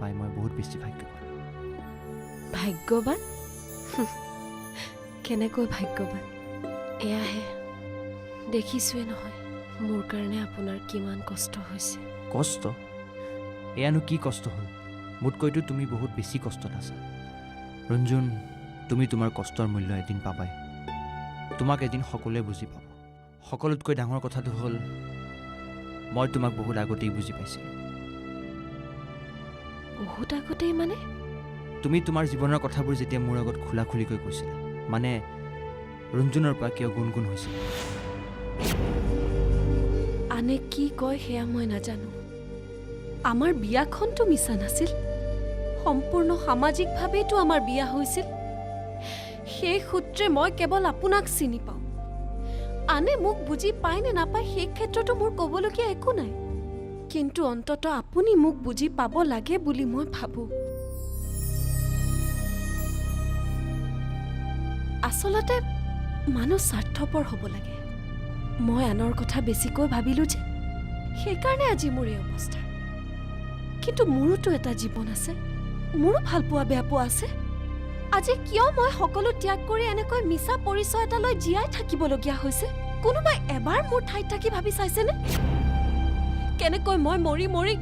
পাই মই বহুত বেছি ভাগ্যৱান। ভাগ্যৱান? কেনেকৈ ভাগ্যৱান? এয়াহে দেখিছোৱে নহয় মোৰ কাৰণে আপোনাৰ কিমান কষ্ট হৈছে। কষ্ট? এয়ানো কি কষ্ট হ'ল? মোতকৈতো তুমি বহুত বেছি কষ্টত আছা। ৰঞ্জুন, তুমি তোমাৰ কষ্টৰ মূল্য এদিন পাবাই। তোমাক এদিন সকলোৱে বুজি পাব। সকলোতকৈ ডাঙৰ কথাটো হ'ল মই তোমাক বহুত আগতেই বুজি পাইছিলোঁ। বহুত আগতেই মানে? তুমি তোমাৰ জীৱনৰ কথাবোৰ যেতিয়া মোৰ আগত খোলা খুলিকৈ কৈছিলা, মানে ৰঞ্জুনৰ পৰা কিয় গুণগুণ হৈছিল। আনে কি কয় সেয়া মই নাজানো। আমাৰ বিয়াখনতো মিছা নাছিল। সম্পূৰ্ণ সামাজিকভাৱেইতো আমাৰ বিয়া হৈছিল। সেই সূত্ৰে মই কেৱল আপোনাক চিনি পাওঁ। আনে মোক বুজি পায় নে নাপায় সেই ক্ষেত্ৰতো মোৰ ক'বলগীয়া একো নাই। কিন্তু অন্ততঃ আপুনি মোক বুজি পাব লাগে বুলি মই ভাবোঁ। আচলতে মানুহ স্বাৰ্থপৰ হ'ব লাগে। মই আনৰ কথা বেছিকৈ ভাবিলোঁ যে সেইকাৰণে আজি মোৰ এই অৱস্থা। কিন্তু মোৰোতো এটা জীৱন আছে, মোৰো ভাল পোৱা বেয়া পোৱা আছে। আজি কিয় মই সকলো ত্যাগ কৰি এনেকৈ মিছা পৰিচয় এটা লৈ জীয়াই থাকিবলগীয়া হৈছে? কোনোবাই এবাৰ মোৰ ঠাইত থাকি ভাবি চাইছেনে কেনেকৈ মই মৰি মৰি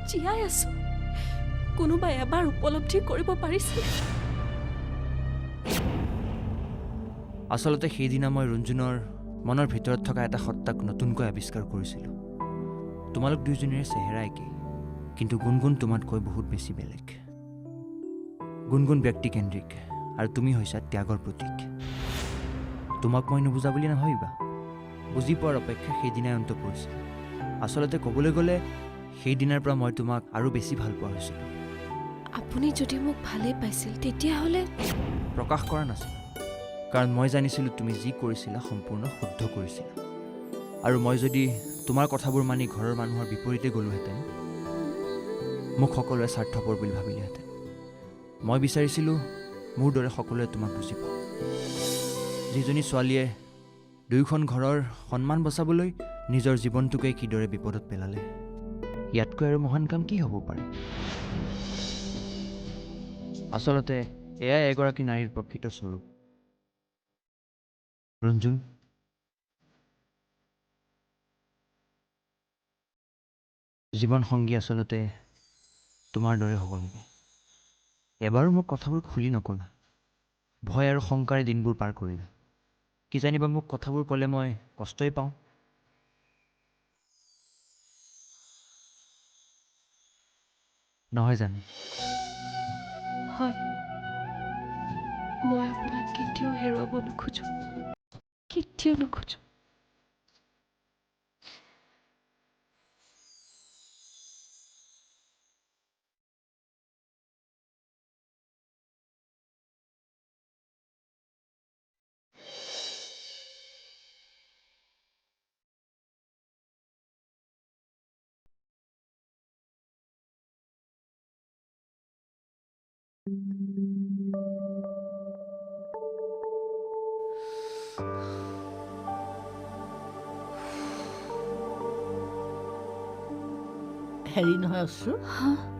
জীয়াই আছো? কোনোবাই এবাৰ উপলব্ধি কৰিব পাৰিছে? আচলতে সেইদিনা মই ৰঞ্জুনৰ মনৰ ভিতৰত থকা এটা সত্তাক নতুনকৈ আৱিষ্কাৰ কৰিছিলোঁ। তোমালোক দুয়োজনীৰে চেহেৰা একেই, কিন্তু গুণগুণ তোমাতকৈ বহুত বেছি বেলেগ। গুণগুণ ব্যক্তিকেন্দ্ৰিক আৰু তুমি হৈছা ত্যাগৰ প্ৰতীক। তোমাক মই নুবুজা বুলি নাভাবিবা। বুজি পোৱাৰ অপেক্ষা সেইদিনাই অন্ত পৰিছিল। আচলতে ক'বলৈ গ'লে সেইদিনাৰ পৰা মই তোমাক আৰু বেছি ভাল পোৱা হৈছিলোঁ। আপুনি যদি মোক ভালেই পাইছিল তেতিয়াহ'লে প্ৰকাশ কৰা নাছিল, কাৰণ মই জানিছিলোঁ তুমি যি কৰিছিলা সম্পূৰ্ণ শুদ্ধ কৰিছিলা। আৰু মই যদি তোমাৰ কথাবোৰ মানি ঘৰৰ মানুহৰ বিপৰীতে গ'লোহেঁতেন, মোক সকলোৱে স্বাৰ্থপৰ বুলি ভাবিলেহেঁতেন। মই বিচাৰিছিলোঁ মোৰ দৰে সকলোৱে তোমাক বুজি পাওক। যিজনী ছোৱালীয়ে দুয়োখন ঘৰৰ সন্মান বচাবলৈ নিজৰ জীৱনটোকে কিদৰে বিপদত পেলালে, ইয়াতকৈ আৰু মহান কাম কি হ'ব পাৰে? আচলতে এয়াই এগৰাকী নাৰীৰ প্ৰকৃত স্বৰূপ। ৰঞ্জুন, জীৱন সংগী আচলতে তোমাৰ দৰে হ'ব লাগে। এবাৰো মোক কথাবোৰ খুলি নক'লা। ভয় আৰু শংকাৰে দিনবোৰ পাৰ কৰিলা। কিজানিবা মোক কথাবোৰ ক'লে মই কষ্টই পাওঁ। নহয় জানো? হয়, মই আপোনাক কেতিয়াও হেৰুৱাব নোখোজো, কেতিয়াও নোখোজো। হেৰি নহয় অশ্ৰু,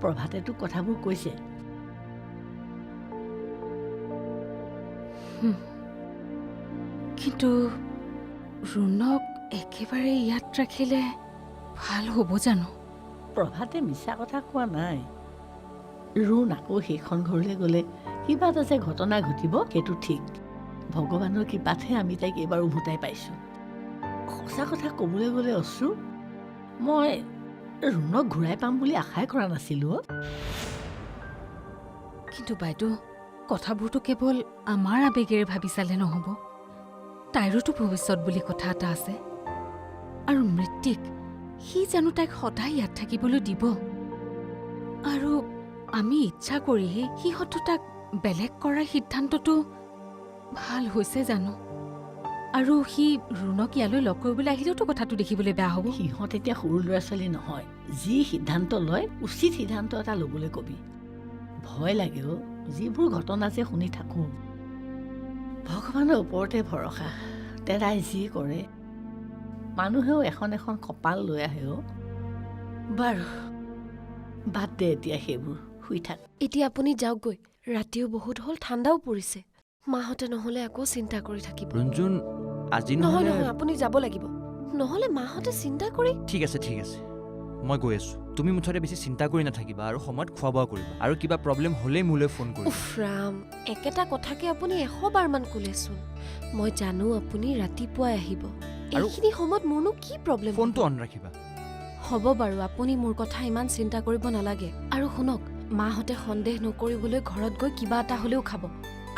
প্ৰভাতেতো কথাবোৰ কৈছে। কিন্তু ৰুণক একেবাৰে ইয়াত ৰাখিলে ভাল হ'ব জানো? প্ৰভাতে মিছা কথা কোৱা নাই। ৰুণ আকৌ সেইখন ঘৰলৈ গ'লে কিবা এটা যে ঘটনা ঘটিব সেইটো ঠিক। ভগৱানৰ কৃপাতহে আমি তাইক এইবাৰ উভতাই পাইছোঁ। সঁচা কথা ক'বলৈ গ'লে অশ্ৰু, মই ৰুণক ঘূৰাই পাম বুলি আশাই কৰা নাছিলোঁ। কিন্তু বাইদেউ, কথাবোৰতো কেৱল আমাৰ আৱেগেৰে ভাবি চালে নহ'ব। তাইৰোতো ভৱিষ্যত বুলি কথা এটা আছে। আৰু মৃত্যুক সি জানো তাইক সদায় ইয়াত থাকিবলৈ দিব? আৰু আমি ইচ্ছা কৰিহে সিহঁতো তাক বেলেগ কৰাৰ সিদ্ধান্তটো ভাল হৈছে জানো? আৰু সি ৰুণক ইয়ালৈ লগ কৰিবলৈ আহিলেওতো কথাটো দেখিবলৈ বেয়া হ'ব। সিহঁত এতিয়া সৰু ল'ৰা ছোৱালী নহয়। যি সিদ্ধান্ত লয় উচিত সিদ্ধান্ত এটা ল'বলৈ কবি। ভয় লাগেও যিবোৰ ঘটনা যে শুনি থাকোঁ। ভগৱানৰ ওপৰতে ভৰসা, তেৰাই যি কৰে। মানুহেও এখন এখন কপাল লৈ আহেও। বাৰু বাদ দে এতিয়া সেইবোৰ শুই থাক এতিয়া আপুনি যাওকগৈ ৰাতিও বহুত হ'ল ঠাণ্ডাও পৰিছে মাহঁতে নহ'লে আকৌ চিন্তা কৰি থাকিব ৰঞ্জুন আজি নহয় নহ'লে নহয় আপুনি যাব লাগিব নহ'লে মাহঁতে চিন্তা কৰি ঠিক আছে মই গৈ আছোঁ তুমি মুঠতে বেছি চিন্তা কৰি নাথাকিবা আৰু সময়ত খোৱা বোৱা কৰিবা আৰু কিবা প্ৰব্লেম হ'লেই মোলৈ ফোন কৰিবা উফ ৰাম একেটা কথাকে আপুনি 100 বাৰমান ক'লেচোন মই জানো আপুনি ৰাতিপুৱাই আহিব আৰু- এইখিনি সময়ত মোৰনো কি প্ৰব্লেম ফোনটো অন ৰাখিবা হ'ব বাৰু আপুনি মোৰ কথা ইমান চিন্তা কৰিব নালাগে আৰু শুনক মাহঁতে সন্দেহ নকৰিবলৈ ঘৰত গৈ কিবা এটা হ'লেও খাব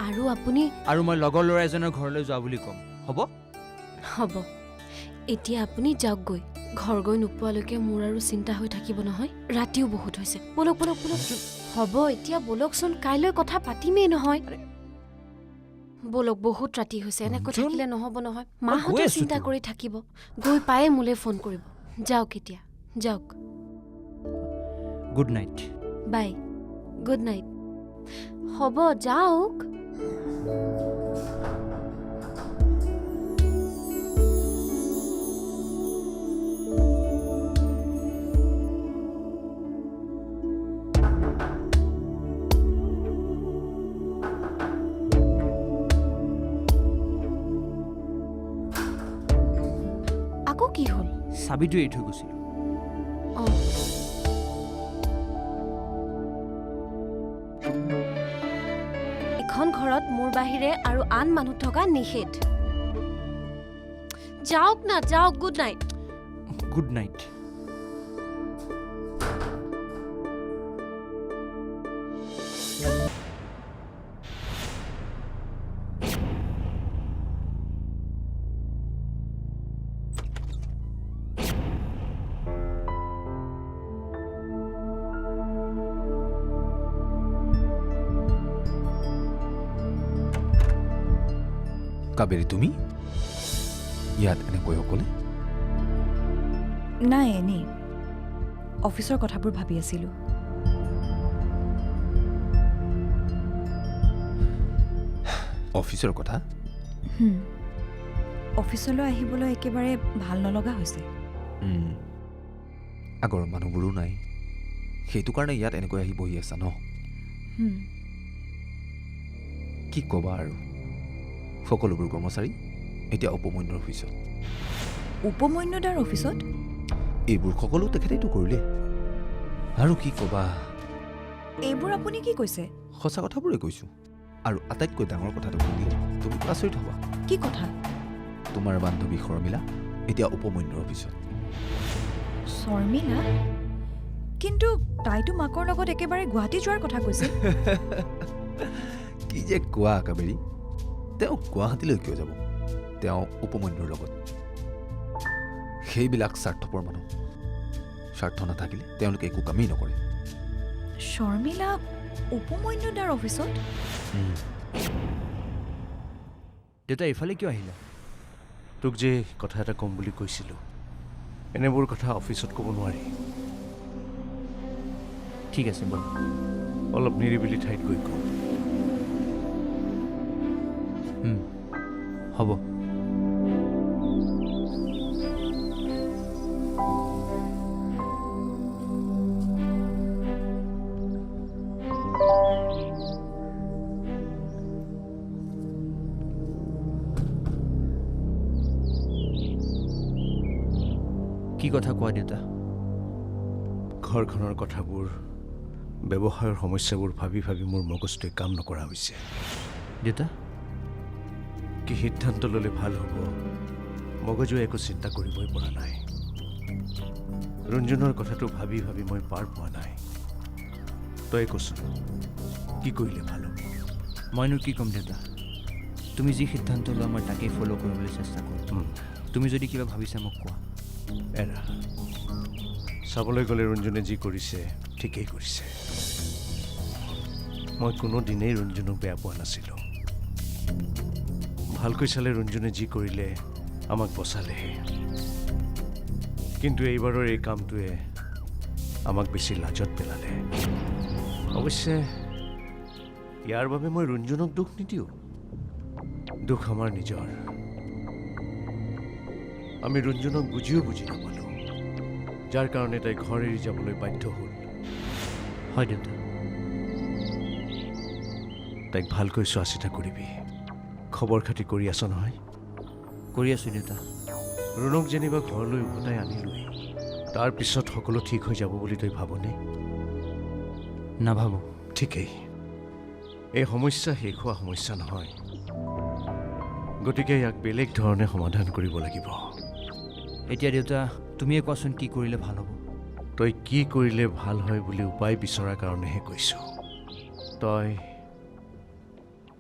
আৰু আপুনি আৰু মই লগৰ ল'ৰা এজনৰ ঘৰলৈ যোৱা বুলি ক'ম হ'ব হ'ব এতিয়া আপুনি যাওকগৈ ঘৰ গৈ নোপোৱালৈকে মোৰ আৰু চিন্তা হৈ থাকিব নহয় ৰাতিও বহুত হৈছে বলক হ'ব এতিয়া বলকচোন কাইলৈ কথা পাতিমেই নহয় বলক বহুত ৰাতি হৈছে এনেকৈ ৰঞ্জন, থাকিলে নহ'ব নহয় গৈ মাহঁতে আছোতো। চিন্তা কৰি থাকিব গৈ পায়ে মোলৈ ফোন কৰিব যাওক এতিয়া যাওক good night bye good night হ'ব যাওক আকৌ কি হ'ল চাবিটো এৰি থৈ গৈছিলোঁ অঁ এখন ঘৰত মোৰ বাহিৰে আৰু আন মানুহ থকা নিষেধ যাওক না যাওক good night good night Kaberi তুমি ইয়াত এনেকৈ অকলে নাই এনেই অফিচৰ কথাবোৰ ভাবি আছিলোঁ অফিচৰ কথা অফিচলৈ আহিবলৈ একেবাৰে ভাল নলগা হৈছে আগৰ মানুহবোৰো নাই সেইটো কাৰণে ইয়াত এনেকৈ আহি বহি আছা ন কি ক'বা আৰু সকলোবোৰ কৰ্মচাৰী এতিয়া উপমন্যুৰ অফিচত উপমন্যুদাৰ অফিচত এইবোৰ সকলো তেখেতেইতো কৰিলে আৰু কি ক'বা এইবোৰ আপুনি কি কৈছে সঁচা কথাবোৰে কৈছোঁ আৰু আটাইতকৈ ডাঙৰ কথাটো শুনিলে তুমি আচৰিত হ'বা কি কথা তোমাৰ বান্ধৱী শৰ্মিলা এতিয়া উপমন্যুৰ অফিচত শৰ্মিলা কিন্তু তাইতো মাকৰ লগত একেবাৰে গুৱাহাটী যোৱাৰ কথা কৈছে কি যে কোৱা কাবেৰী তেওঁ গুৱাহাটীলৈ কিয় যাব তেওঁ উপমন্যুৰ লগত সেইবিলাক স্বাৰ্থপৰ মানুহ স্বাৰ্থ নাথাকিলে তেওঁলোকে একো কামেই নকৰে শৰ্মিলা উপমন্যুদাৰ অফিচত দেউতা এইফালে কিয় আহিলা তোক যে কথা এটা ক'ম বুলি কৈছিলোঁ এনেবোৰ কথা অফিচত ক'ব নোৱাৰি ঠিক আছে ব'ল অলপ নিৰিবিলি ঠাইত গৈ কওঁ হ'ব কি কথা কোৱা দেউতা ঘৰখনৰ কথাবোৰ ব্যৱসায়ৰ সমস্যাবোৰ ভাবি ভাবি মোৰ মগজটোৱে কাম নকৰা হৈছে দেউতা কি সিদ্ধান্ত ল'লে ভাল হ'ব মগজুৱে একো চিন্তা কৰিবই পৰা নাই ৰঞ্জনৰ কথাটো ভাবি ভাবি মই পাৰ পোৱা নাই তই কচোন কি কৰিলে ভাল হ'ব মইনো কি ক'ম দেউতা তুমি যি সিদ্ধান্ত লোৱা মই তাকেই ফ'ল' কৰিবলৈ চেষ্টা কৰিম তুমি যদি কিবা ভাবিছা মোক কোৱা এৰা চাবলৈ গ'লে ৰঞ্জনে যি কৰিছে ঠিকেই কৰিছে মই কোনো দিনেই ৰঞ্জনক বেয়া পোৱা নাছিলোঁ ভালকৈ চালে ৰঞ্জনে যি কৰিলে আমাক বচালেহে কিন্তু এইবাৰৰ এই কামটোৱে আমাক বেছি লাজত পেলালে অৱশ্যে ইয়াৰ বাবে মই ৰঞ্জনক দুখ নিদিওঁ দুখ আমাৰ নিজৰ আমি ৰঞ্জনক বুজিও বুজি নাপালোঁ যাৰ কাৰণে তাই ঘৰ এৰি যাবলৈ বাধ্য হ'ল হয় দেউতা। তাইক ভালকৈ চোৱা চিতা কৰিবি। খবৰ খাতি কৰি আছ নহয়? কৰি আছোঁ দেউতা। ৰুণক যেনিবা ঘৰলৈ উভতাই আনিলোৱেই, তাৰ পিছত সকলো ঠিক হৈ যাব বুলি তই ভাবনে? নাভাবোঁ। ঠিকেই। এই সমস্যা শেষ হোৱা সমস্যা নহয়, গতিকে ইয়াক বেলেগ ধৰণে সমাধান কৰিব লাগিব। এতিয়া দেউতা তুমিয়ে কোৱাচোন কি কৰিলে ভাল হ'ব? তই কি কৰিলে ভাল হয় বুলি উপায় বিচৰাৰ কাৰণেহে কৈছোঁ। তই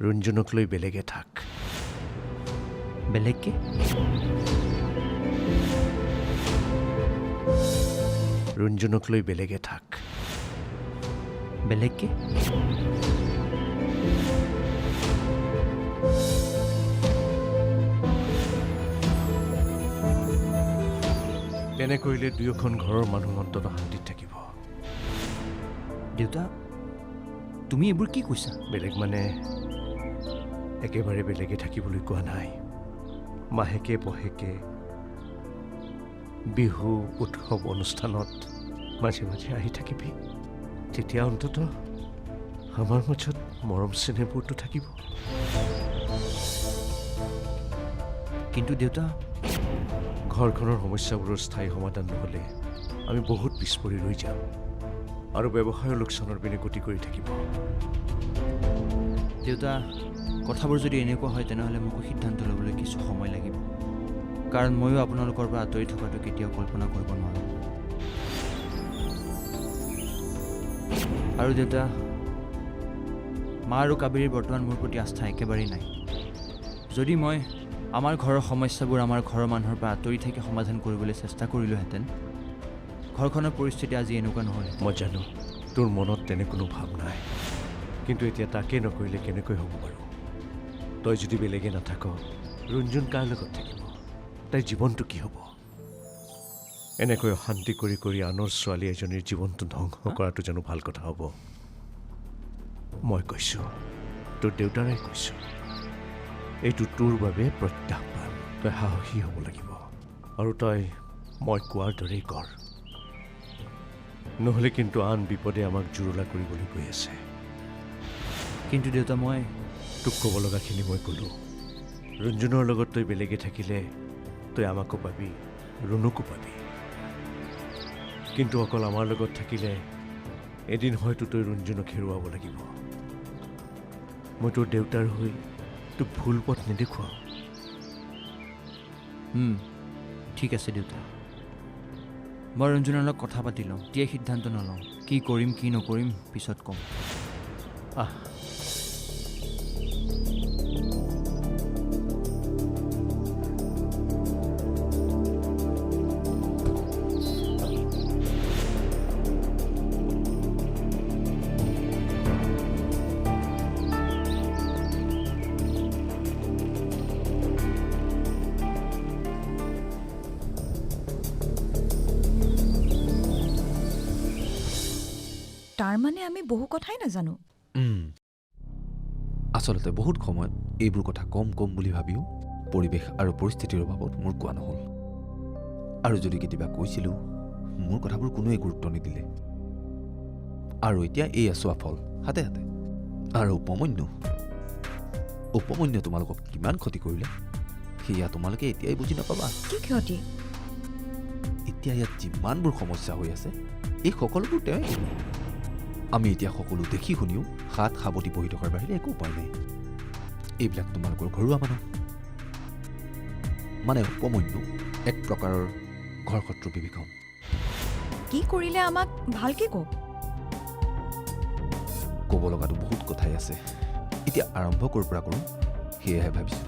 ৰুণজনক লৈ বেলেগে থাক। বেলেগকে? ৰুণজনক লৈ বেলেগে থাক। বেলেগকে? তেনে কৰিলে দুয়োখন ঘৰৰ মানুহ অন্তত শান্তিত থাকিব। দেউতা তুমি এইবোৰ কি কৈছা? বেলেগ মানে একেবাৰে বেলেগে থাকিবলৈ কোৱা নাই। মাহেকে পহেকে বিহু উৎসৱ অনুষ্ঠানত মাজে মাজে আহি থাকিবি, তেতিয়া অন্তত আমাৰ মাজত মৰম চেনেহবোৰতো থাকিব। কিন্তু দেউতা ঘৰখনৰ সমস্যাবোৰৰ স্থায়ী সমাধান নহ'লে আমি বহুত পিছ পৰি ৰৈ যাম আৰু ব্যৱসায়ৰ লোকচানৰ পিনে গতি কৰি থাকিব। দেউতা কথাবোৰ যদি এনেকুৱা হয় তেনেহ'লে মোকো সিদ্ধান্ত ল'বলৈ কিছু সময় লাগিব, কাৰণ ময়ো আপোনালোকৰ পৰা আঁতৰি থকাটো কেতিয়াও কল্পনা কৰিব নোৱাৰোঁ। আৰু দেউতা মা আৰু কাবেৰীৰ বৰ্তমান মোৰ প্ৰতি আস্থা একেবাৰেই নাই। যদি মই আমাৰ ঘৰৰ সমস্যাবোৰ আমাৰ ঘৰৰ মানুহৰ পৰা আঁতৰি থাকি সমাধান কৰিবলৈ চেষ্টা কৰিলোহেঁতেন, ঘৰখনৰ পৰিস্থিতি আজি এনেকুৱা নহ'লে। মই জানো তোৰ মনত তেনে কোনো ভাৱ নাই, কিন্তু এতিয়া তাকেই নকৰিলে কেনেকৈ হ'ব বাৰু? তই যদি বেলেগে নাথাক, ৰুণজুন কাৰ লগত থাকিব? তাইৰ জীৱনটো কি হ'ব? এনেকৈ অশান্তি কৰি কৰি আনৰ ছোৱালী এজনীৰ জীৱনটো ধ্বংস কৰাটো জানো ভাল কথা হ'ব? মই কৈছোঁ, তোৰ দেউতাৰে কৈছোঁ, এইটো তোৰ বাবে প্ৰত্যাহ্বান। তই সাহসী হ'ব লাগিব আৰু তই মই কোৱাৰ দৰেই কৰ, নহ'লে কিন্তু আন বিপদে আমাক জুৰুলা কৰিবলৈ গৈ আছে। কিন্তু দেউতা মই তোক ক'ব লগাখিনি মই ক'লোঁ। ৰুণজুনৰ লগত তই বেলেগে থাকিলে তই আমাকো পাবি, ৰুণকো পাবি, কিন্তু অকল আমাৰ লগত থাকিলে এদিন হয়তো তই ৰুণজুনক হেৰুৱাব লাগিব। মই তোৰ দেউতাৰ হৈ তোক ভুল পথ নেদেখুৱাওঁ। ঠিক আছে দেউতা, মই ৰঞ্জনৰ লগত কথা পাতি লওঁ, এতিয়াই সিদ্ধান্ত নলওঁ। কি কৰিম কি নকৰিম পিছত ক'ম। আহ, তাৰমানে আমি বহু কথাই নাজানো। আচলতে বহুত সময়ত এইবোৰ কথা কম কম বুলি ভাবিও পৰিৱেশ আৰু পৰিস্থিতিৰ অভাৱত মোৰ কোৱা নহ'ল। আৰু যদি কেতিয়াবা কৈছিলোঁ, মোৰ কথাবোৰ কোনোৱে গুৰুত্ব নিদিলে। আৰু এতিয়া এই আছোৱা ফল হাতে হাতে। আৰু উপমন্যু তোমালোকক কিমান ক্ষতি কৰিলে সেয়া তোমালোকে এতিয়াই বুজি নাপাবা। কি ক্ষতি? এতিয়া ইয়াত যিমানবোৰ সমস্যা হৈ আছে এই সকলোবোৰ তেওঁই। আমি এতিয়া সকলো দেখি শুনিও হাত সাৱটি বহি থকাৰ বাহিৰে একো উপায় নাই। এইবিলাক তোমালোকৰ ঘৰুৱা মানুহ, মানে উপমন্যু এক প্ৰকাৰৰ ঘৰ শত্ৰু বিভীষণ। কি কৰিলে আমাক ভালকে কওক। ক'ব লগাটো বহুত কথাই আছে, এতিয়া আৰম্ভ ক'ৰ পৰা কৰোঁ সেয়াহে ভাবিছোঁ।